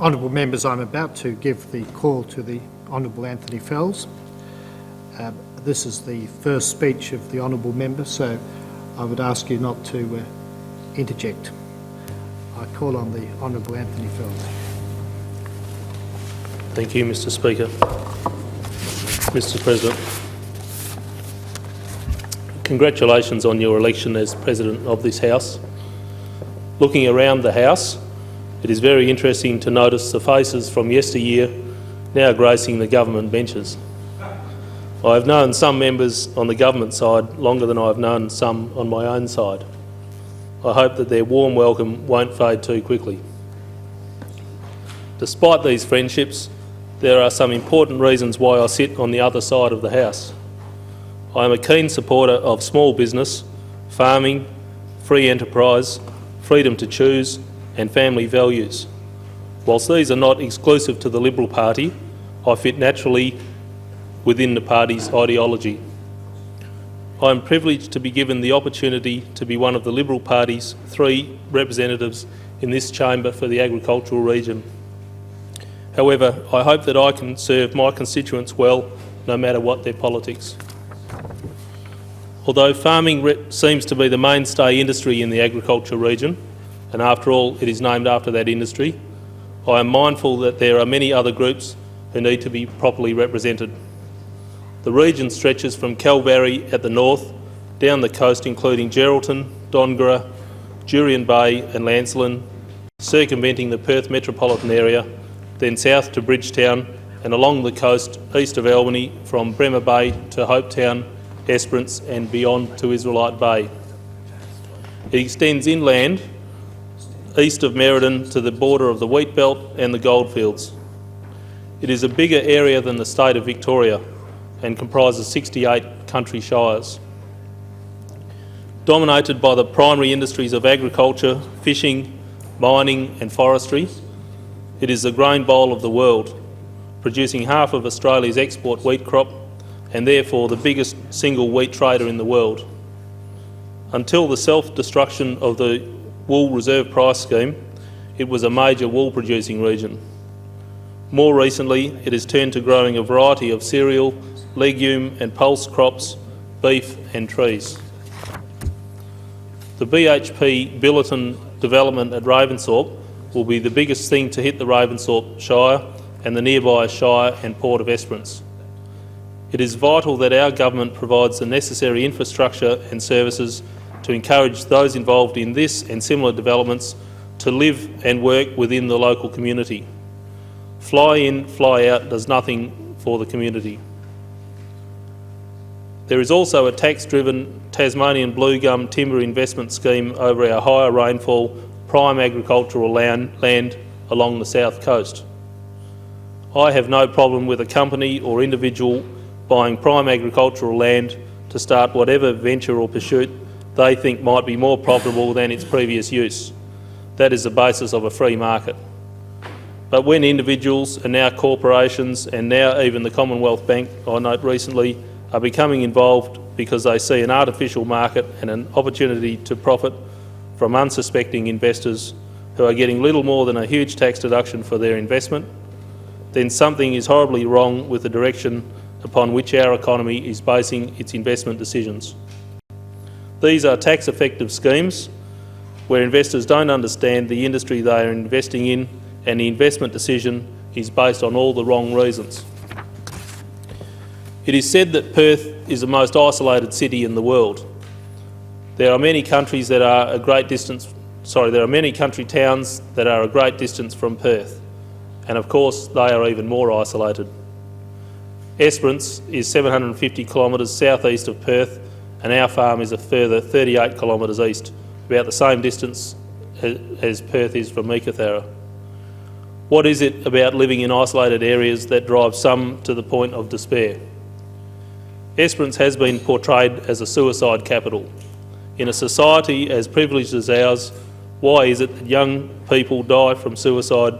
Honourable members, I'm about to give the call to the Honourable Anthony Fels. This is the first speech of the Honourable member, so I would ask you not to interject. I call on the Honourable Anthony Fels. Thank you, Mr. Speaker. Mr. President, congratulations on your election as President of this House. Looking around the House, it is very interesting to notice the faces from yesteryear now gracing the government benches. I have known some members on the government side longer than I have known some on my own side. I hope that their warm welcome won't fade too quickly. Despite these friendships, there are some important reasons why I sit on the other side of the House. I am a keen supporter of small business, farming, free enterprise, freedom to choose and family values. Whilst these are not exclusive to the Liberal Party, I fit naturally within the party's ideology. I am privileged to be given the opportunity to be one of the Liberal Party's 3 representatives in this chamber for the agricultural region. However, I hope that I can serve my constituents well, no matter what their politics. Although farming seems to be the mainstay industry in the agriculture region, and after all, it is named after that industry, I am mindful that there are many other groups who need to be properly represented. The region stretches from Kalbarri at the north, down the coast including Geraldton, Dongara, Jurien Bay and Lancelin, circumventing the Perth metropolitan area, then south to Bridgetown and along the coast east of Albany from Bremer Bay to Hopetown, Esperance and beyond to Israelite Bay. It extends inland east of Merredin to the border of the wheat belt and the goldfields. It is a bigger area than the state of Victoria and comprises 68 country shires. Dominated by the primary industries of agriculture, fishing, mining and forestry, it is the grain bowl of the world, producing half of Australia's export wheat crop and therefore the biggest single wheat trader in the world. Until the self-destruction of the wool reserve price scheme, it was a major wool producing region. More recently, it has turned to growing a variety of cereal, legume and pulse crops, beef and trees. The BHP Billiton development at Ravensthorpe will be the biggest thing to hit the Ravensthorpe Shire and the nearby Shire and Port of Esperance. It is vital that our government provides the necessary infrastructure and services to encourage those involved in this and similar developments to live and work within the local community. Fly in, fly out does nothing for the community. There is also a tax-driven Tasmanian blue gum timber investment scheme over our higher rainfall prime agricultural land along the south coast. I have no problem with a company or individual buying prime agricultural land to start whatever venture or pursuit they think might be more profitable than its previous use. That is the basis of a free market. But when individuals and now corporations and now even the Commonwealth Bank, I note recently, are becoming involved because they see an artificial market and an opportunity to profit from unsuspecting investors who are getting little more than a huge tax deduction for their investment, then something is horribly wrong with the direction upon which our economy is basing its investment decisions. These are tax-effective schemes where investors don't understand the industry they are investing in and the investment decision is based on all the wrong reasons. It is said that Perth is the most isolated city in the world. There are many countries that are a great distance, there are many country towns that are a great distance from Perth, and of course they are even more isolated. Esperance is 750 kilometres southeast of Perth and our farm is a further 38 kilometres east, about the same distance as Perth is from Meekatharra. What is it about living in isolated areas that drives some to the point of despair? Esperance has been portrayed as a suicide capital. In a society as privileged as ours, why is it that young people die from suicide,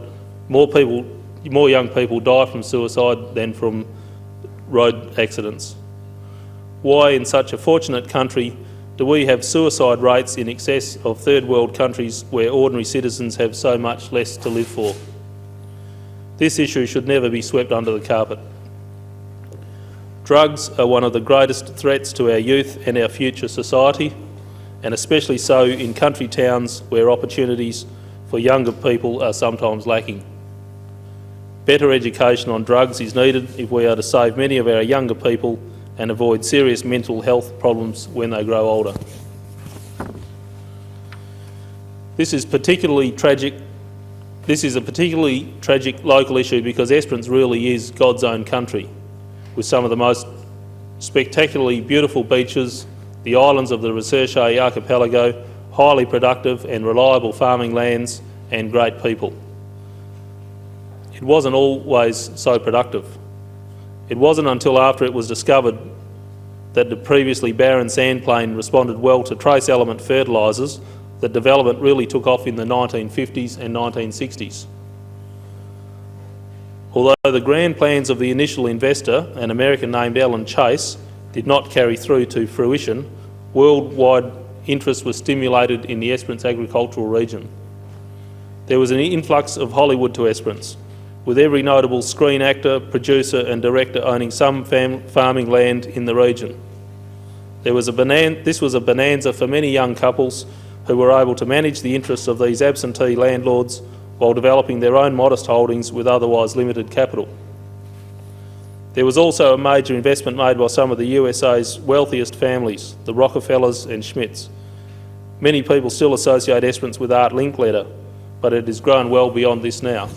more young people die from suicide than from road accidents? Why in such a fortunate country do we have suicide rates in excess of third world countries where ordinary citizens have so much less to live for? This issue should never be swept under the carpet. Drugs are one of the greatest threats to our youth and our future society, and especially so in country towns where opportunities for younger people are sometimes lacking. Better education on drugs is needed if we are to save many of our younger people and avoid serious mental health problems when they grow older. This is a particularly tragic local issue because Esperance really is God's own country, with some of the most spectacularly beautiful beaches, the islands of the Recherche archipelago, highly productive and reliable farming lands, and great people. It wasn't always so productive. It wasn't until after it was discovered that the previously barren sandplain responded well to trace element fertilisers that development really took off in the 1950s and 1960s. Although the grand plans of the initial investor, an American named Alan Chase, did not carry through to fruition, worldwide interest was stimulated in the Esperance agricultural region. There was an influx of Hollywood to Esperance, with every notable screen actor, producer and director owning some farming land in the region. This was a bonanza for many young couples who were able to manage the interests of these absentee landlords while developing their own modest holdings with otherwise limited capital. There was also a major investment made by some of the USA's wealthiest families, the Rockefellers and Schmidts. Many people still associate Esperance with Art Linkletter, but it has grown well beyond this now.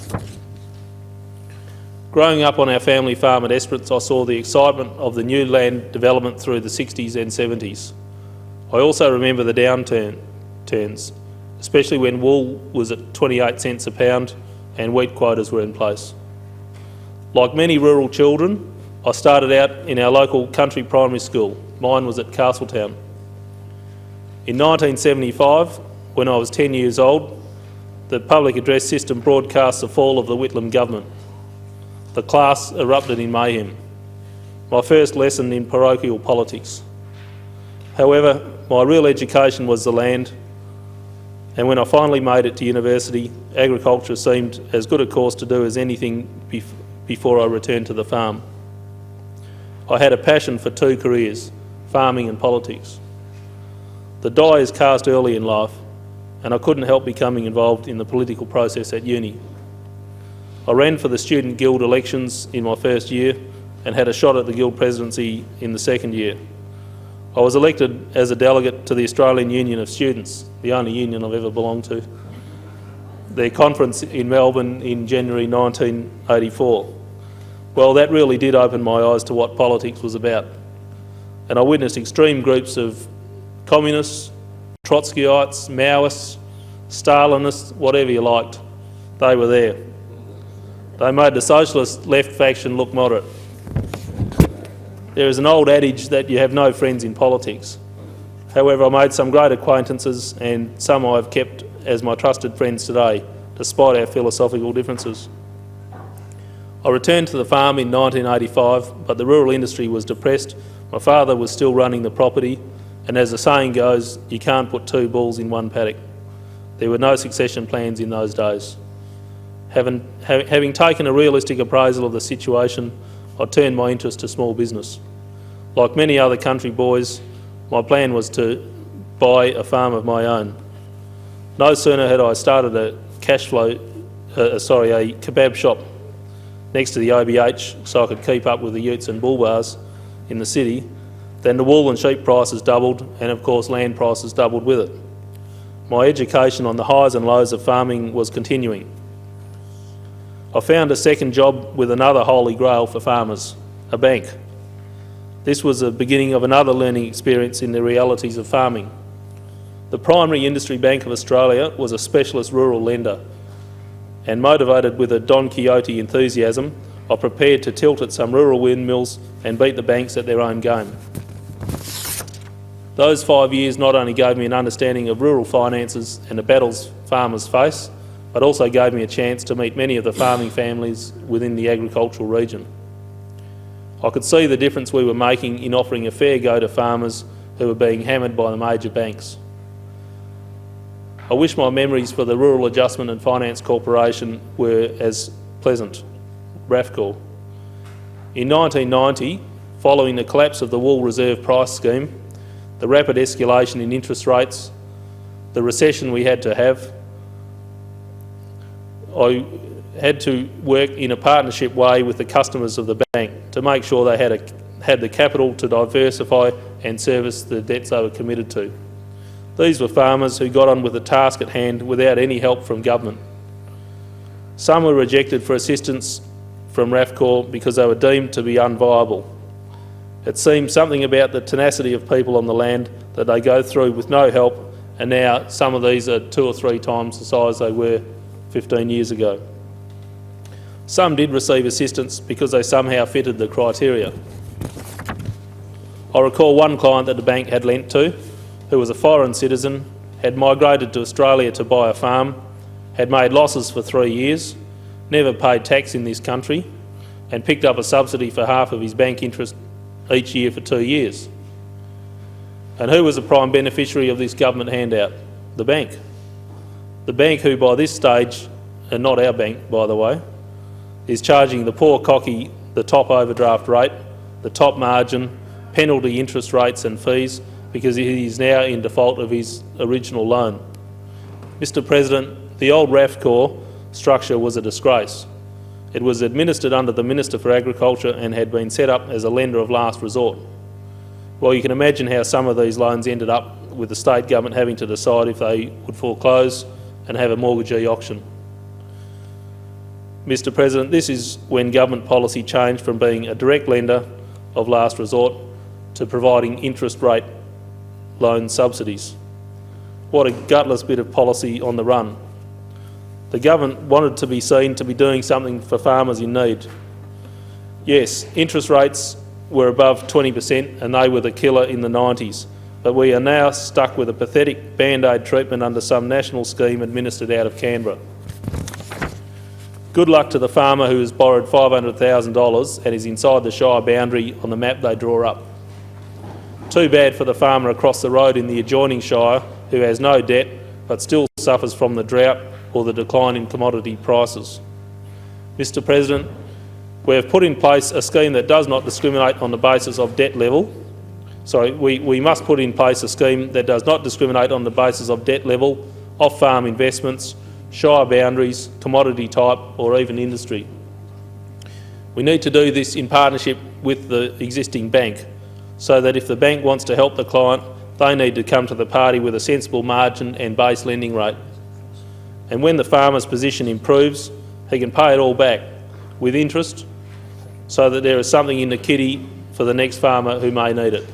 Growing up on our family farm at Esperance, I saw the excitement of the new land development through the 60s and 70s. I also remember the downturns, especially when wool was at 28 cents a pound and wheat quotas were in place. Like many rural children, I started out in our local country primary school. Mine was at Castletown. In 1975, when I was 10 years old, the public address system broadcast the fall of the Whitlam government. The class erupted in mayhem. My first lesson in parochial politics. However, my real education was the land, and when I finally made it to university, agriculture seemed as good a course to do as anything before I returned to the farm. I had a passion for two careers, farming and politics. The die is cast early in life, and I couldn't help becoming involved in the political process at uni. I ran for the Student Guild elections in my first year and had a shot at the Guild presidency in the second year. I was elected as a delegate to the Australian Union of Students, the only union I've ever belonged to, their conference in Melbourne in January 1984. Well, that really did open my eyes to what politics was about. And I witnessed extreme groups of communists, Trotskyites, Maoists, Stalinists, whatever you liked. They were there. They made the socialist left faction look moderate. There is an old adage that you have no friends in politics. However, I made some great acquaintances and some I have kept as my trusted friends today, despite our philosophical differences. I returned to the farm in 1985, but the rural industry was depressed. My father was still running the property, and as the saying goes, you can't put two bulls in one paddock. There were no succession plans in those days. Having taken a realistic appraisal of the situation, I turned my interest to small business. Like many other country boys, my plan was to buy a farm of my own. No sooner had I started a kebab shop next to the OBH so I could keep up with the utes and bull bars in the city, then the wool and sheep prices doubled, and of course land prices doubled with it. My education on the highs and lows of farming was continuing. I found a second job with another holy grail for farmers, a bank. This was the beginning of another learning experience in the realities of farming. The Primary Industry Bank of Australia was a specialist rural lender, and motivated with a Don Quixote enthusiasm, I prepared to tilt at some rural windmills and beat the banks at their own game. Those 5 years not only gave me an understanding of rural finances and the battles farmers face, but also gave me a chance to meet many of the farming families within the agricultural region. I could see the difference we were making in offering a fair go to farmers who were being hammered by the major banks. I wish my memories for the Rural Adjustment and Finance Corporation were as pleasant. RAFCOR. In 1990, following the collapse of the wool reserve price scheme, the rapid escalation in interest rates, the recession we had to have, I had to work in a partnership way with the customers of the bank to make sure they had the capital to diversify and service the debts they were committed to. These were farmers who got on with the task at hand without any help from government. Some were rejected for assistance from RAFCOR because they were deemed to be unviable. It seems something about the tenacity of people on the land that they go through with no help, and now some of these are 2 or 3 times the size they were 15 years ago. Some did receive assistance because they somehow fitted the criteria. I recall one client that the bank had lent to, who was a foreign citizen, had migrated to Australia to buy a farm, had made losses for 3 years, never paid tax in this country, and picked up a subsidy for half of his bank interest each year for 2 years. And who was the prime beneficiary of this government handout? The bank. The bank, who by this stage, and not our bank by the way, is charging the poor cocky the top overdraft rate, the top margin, penalty interest rates and fees, because he is now in default of his original loan. Mr. President, the old RAFCOR structure was a disgrace. It was administered under the Minister for Agriculture and had been set up as a lender of last resort. Well, you can imagine how some of these loans ended up with the state government having to decide if they would foreclose and have a mortgagee auction. Mr. President, this is when government policy changed from being a direct lender of last resort to providing interest rate loan subsidies. What a gutless bit of policy on the run. The government wanted to be seen to be doing something for farmers in need. Yes, interest rates were above 20% and they were the killer in the 90s, but we are now stuck with a pathetic band-aid treatment under some national scheme administered out of Canberra. Good luck to the farmer who has borrowed $500,000 and is inside the Shire boundary on the map they draw up. Too bad for the farmer across the road in the adjoining Shire who has no debt but still suffers from the drought or the decline in commodity prices. Mr. President, we have put in place a scheme that does not discriminate on the basis of debt level. We must put in place a scheme that does not discriminate on the basis of debt level, off-farm investments, Shire boundaries, commodity type or even industry. We need to do this in partnership with the existing bank, so that if the bank wants to help the client, they need to come to the party with a sensible margin and base lending rate. And when the farmer's position improves, he can pay it all back with interest, so that there is something in the kitty for the next farmer who may need it.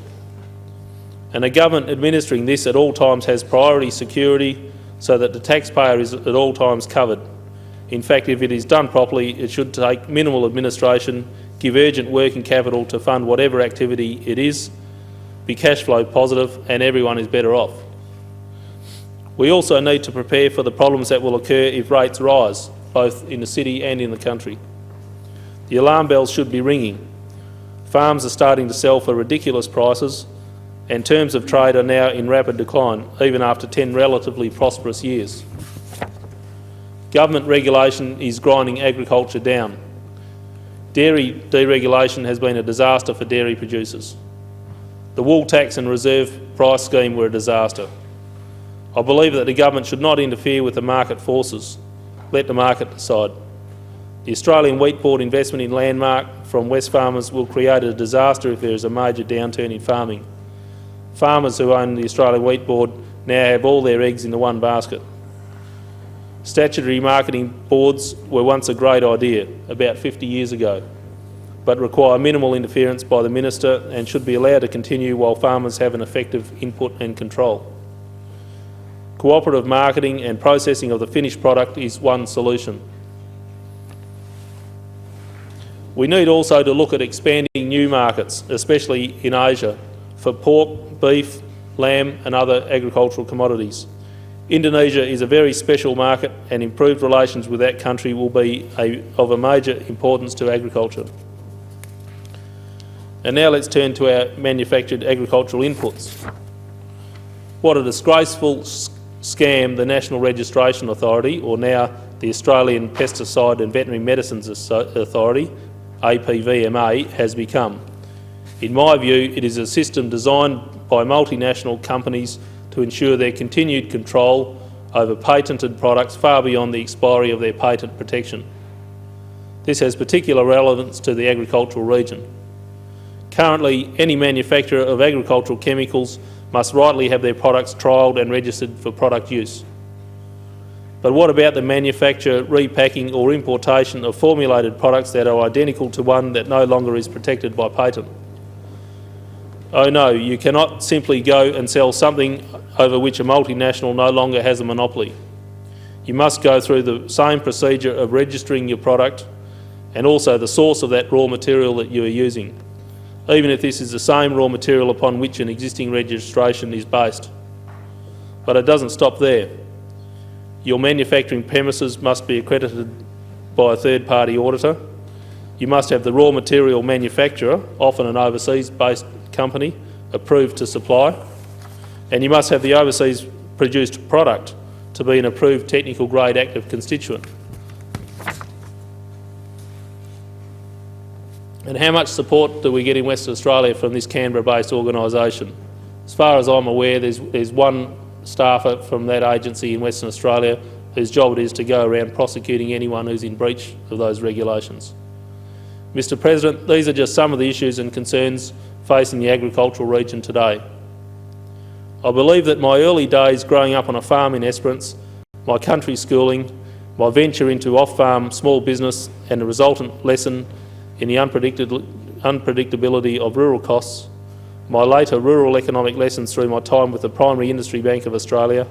And the government administering this at all times has priority security so that the taxpayer is at all times covered. In fact, if it is done properly, it should take minimal administration, give urgent working capital to fund whatever activity it is, be cash flow positive, and everyone is better off. We also need to prepare for the problems that will occur if rates rise, both in the city and in the country. The alarm bells should be ringing. Farms are starting to sell for ridiculous prices, and terms of trade are now in rapid decline, even after 10 relatively prosperous years. Government regulation is grinding agriculture down. Dairy deregulation has been a disaster for dairy producers. The wool tax and reserve price scheme were a disaster. I believe that the government should not interfere with the market forces. Let the market decide. The Australian Wheat Board investment in Landmark from Wesfarmers will create a disaster if there is a major downturn in farming. Farmers who own the Australian Wheat Board now have all their eggs in the one basket. Statutory marketing boards were once a great idea, about 50 years ago, but require minimal interference by the Minister and should be allowed to continue while farmers have an effective input and control. Cooperative marketing and processing of the finished product is one solution. We need also to look at expanding new markets, especially in Asia, for pork, beef, lamb and other agricultural commodities. Indonesia is a very special market and improved relations with that country will be of a major importance to agriculture. And now let's turn to our manufactured agricultural inputs. What a disgraceful scam the National Registration Authority, or now the Australian Pesticide and Veterinary Medicines Authority, APVMA, has become. In my view, it is a system designed by multinational companies to ensure their continued control over patented products far beyond the expiry of their patent protection. This has particular relevance to the agricultural region. Currently, any manufacturer of agricultural chemicals must rightly have their products trialled and registered for product use. But what about the manufacture, repacking or importation of formulated products that are identical to one that no longer is protected by patent? Oh no, you cannot simply go and sell something over which a multinational no longer has a monopoly. You must go through the same procedure of registering your product and also the source of that raw material that you are using, even if this is the same raw material upon which an existing registration is based. But it doesn't stop there. Your manufacturing premises must be accredited by a third-party auditor. You must have the raw material manufacturer, often an overseas-based company, approved to supply. And you must have the overseas produced product to be an approved technical grade active constituent. And how much support do we get in Western Australia from this Canberra-based organisation? As far as I'm aware, there's one staffer from that agency in Western Australia whose job it is to go around prosecuting anyone who's in breach of those regulations. Mr President, these are just some of the issues and concerns facing the agricultural region today. I believe that my early days growing up on a farm in Esperance, my country schooling, my venture into off-farm small business and the resultant lesson in the unpredictability of rural costs, my later rural economic lessons through my time with the Primary Industry Bank of Australia,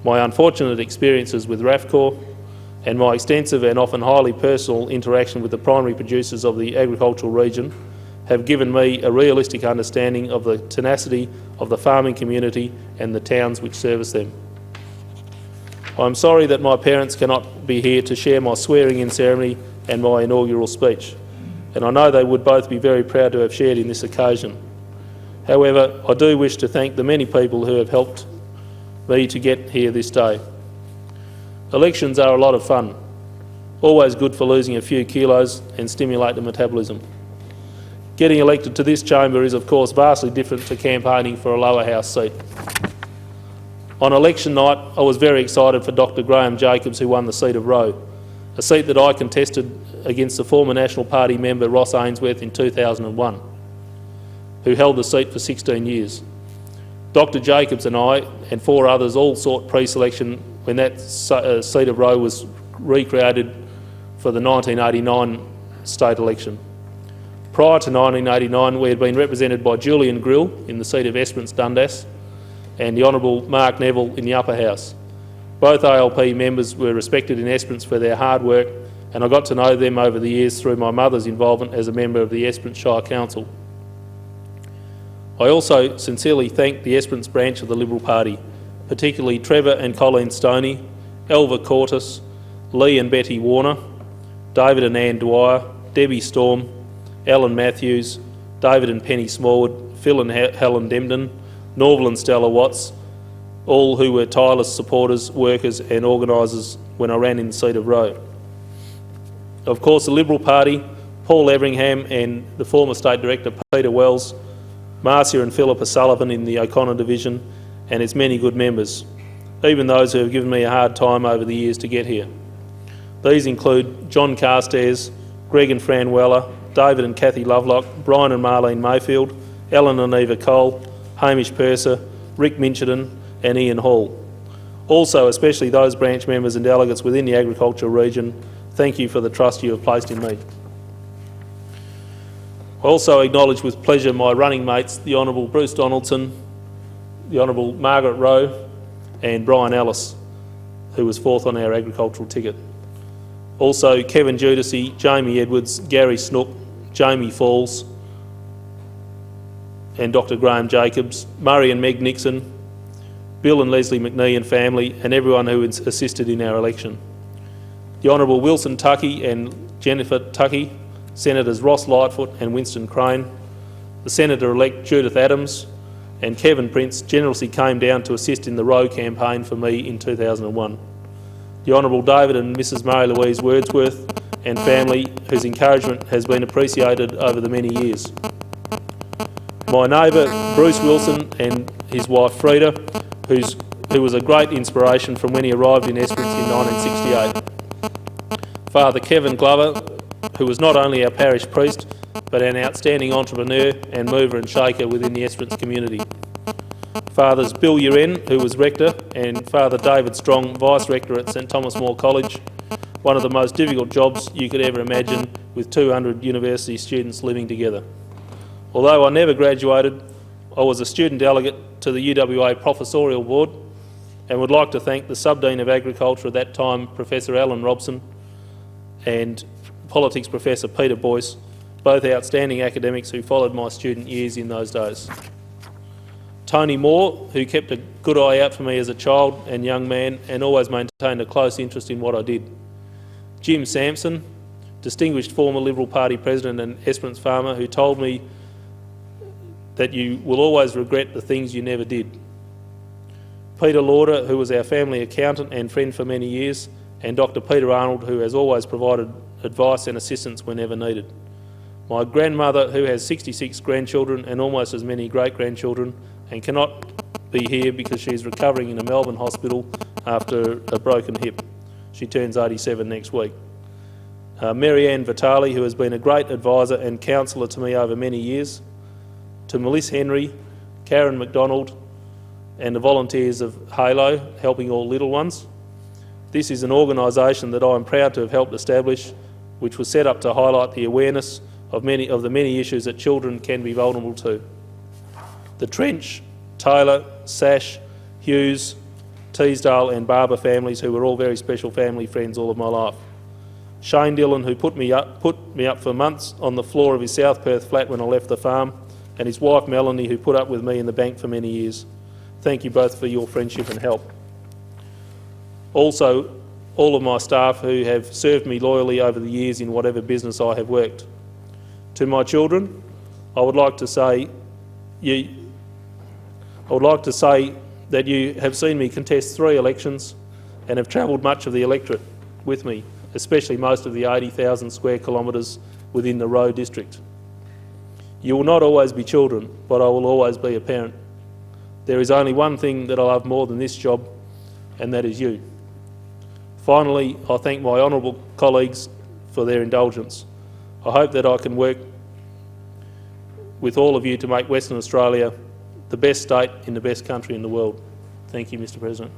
my unfortunate experiences with RAFCOR, and my extensive and often highly personal interaction with the primary producers of the agricultural region have given me a realistic understanding of the tenacity of the farming community and the towns which service them. I am sorry that my parents cannot be here to share my swearing-in ceremony and my inaugural speech, and I know they would both be very proud to have shared in this occasion. However, I do wish to thank the many people who have helped me to get here this day. Elections are a lot of fun, always good for losing a few kilos and stimulate the metabolism. Getting elected to this chamber is of course vastly different to campaigning for a lower house seat. On election night, I was very excited for Dr Graham Jacobs, who won the seat of Roe, a seat that I contested against the former National Party member Ross Ainsworth in 2001, who held the seat for 16 years. Dr Jacobs and I and 4 others all sought pre-selection when that seat of Roe was recreated for the 1989 state election. Prior to 1989, we had been represented by Julian Grill in the seat of Esperance Dundas and the Honourable Mark Neville in the Upper House. Both ALP members were respected in Esperance for their hard work, and I got to know them over the years through my mother's involvement as a member of the Esperance Shire Council. I also sincerely thank the Esperance branch of the Liberal Party, particularly Trevor and Colleen Stoney, Elva Cortis, Lee and Betty Warner, David and Ann Dwyer, Debbie Storm, Alan Matthews, David and Penny Smallwood, Phil and Helen Demden, Norval and Stella Watts, all who were tireless supporters, workers and organisers when I ran in the seat of Roe. Of course, the Liberal Party, Paul Everingham and the former State Director Peter Wells, Marcia and Philippa Sullivan in the O'Connor division, and its many good members, even those who have given me a hard time over the years to get here. These include John Carstairs, Greg and Fran Weller, David and Kathy Lovelock, Brian and Marlene Mayfield, Ellen and Eva Cole, Hamish Purser, Rick Mincherton and Ian Hall. Also, especially those branch members and delegates within the agricultural region, thank you for the trust you have placed in me. I also acknowledge with pleasure my running mates, the Honourable Bruce Donaldson, the Honourable Margaret Rowe and Brian Ellis, who was 4th on our agricultural ticket. Also Kevin Judici, Jamie Edwards, Gary Snook, Jamie Falls and Dr Graham Jacobs, Murray and Meg Nixon, Bill and Leslie McNee and family, and everyone who has assisted in our election. The Honourable Wilson Tuckey and Jennifer Tuckey, Senators Ross Lightfoot and Winston Crane, the Senator-elect Judith Adams and Kevin Prince generously came down to assist in the Roe campaign for me in 2001. the Honourable David and Mrs Mary Louise Wordsworth and family, whose encouragement has been appreciated over the many years. My neighbour Bruce Wilson and his wife Frida, who was a great inspiration from when he arrived in Esperance in 1968. Father Kevin Glover, who was not only our parish priest, but an outstanding entrepreneur and mover and shaker within the Esperance community. Fathers Bill Uren, who was rector, and Father David Strong, vice-rector at St Thomas More College, one of the most difficult jobs you could ever imagine, with 200 university students living together. Although I never graduated, I was a student delegate to the UWA Professorial Board and would like to thank the Sub-Dean of Agriculture at that time, Professor Alan Robson, and Politics Professor Peter Boyce, both outstanding academics who followed my student years in those days. Tony Moore, who kept a good eye out for me as a child and young man and always maintained a close interest in what I did. Jim Sampson, distinguished former Liberal Party President and Esperance farmer, who told me that you will always regret the things you never did. Peter Lauder, who was our family accountant and friend for many years, and Dr Peter Arnold, who has always provided advice and assistance whenever needed. My grandmother, who has 66 grandchildren and almost as many great-grandchildren, and cannot be here because she is recovering in a Melbourne hospital after a broken hip. She turns 87 next week. Mary Ann Vitale, who has been a great advisor and counsellor to me over many years. To Melissa Henry, Karen McDonald, and the volunteers of Halo, Helping All Little Ones. This is an organisation that I am proud to have helped establish, which was set up to highlight the awareness of the many issues that children can be vulnerable to. The Trench, Taylor, Sash, Hughes, Teasdale and Barber families, who were all very special family friends all of my life. Shane Dillon, who put me up for months on the floor of his South Perth flat when I left the farm, and his wife Melanie, who put up with me in the bank for many years. Thank you both for your friendship and help. Also, all of my staff who have served me loyally over the years in whatever business I have worked. To my children, I would like to say that you have seen me contest 3 elections and have travelled much of the electorate with me, especially most of the 80,000 square kilometres within the Roe district. You will not always be children, but I will always be a parent. There is only one thing that I love more than this job, and that is you. Finally, I thank my honourable colleagues for their indulgence. I hope that I can work with all of you to make Western Australia the best state in the best country in the world. Thank you, Mr. President.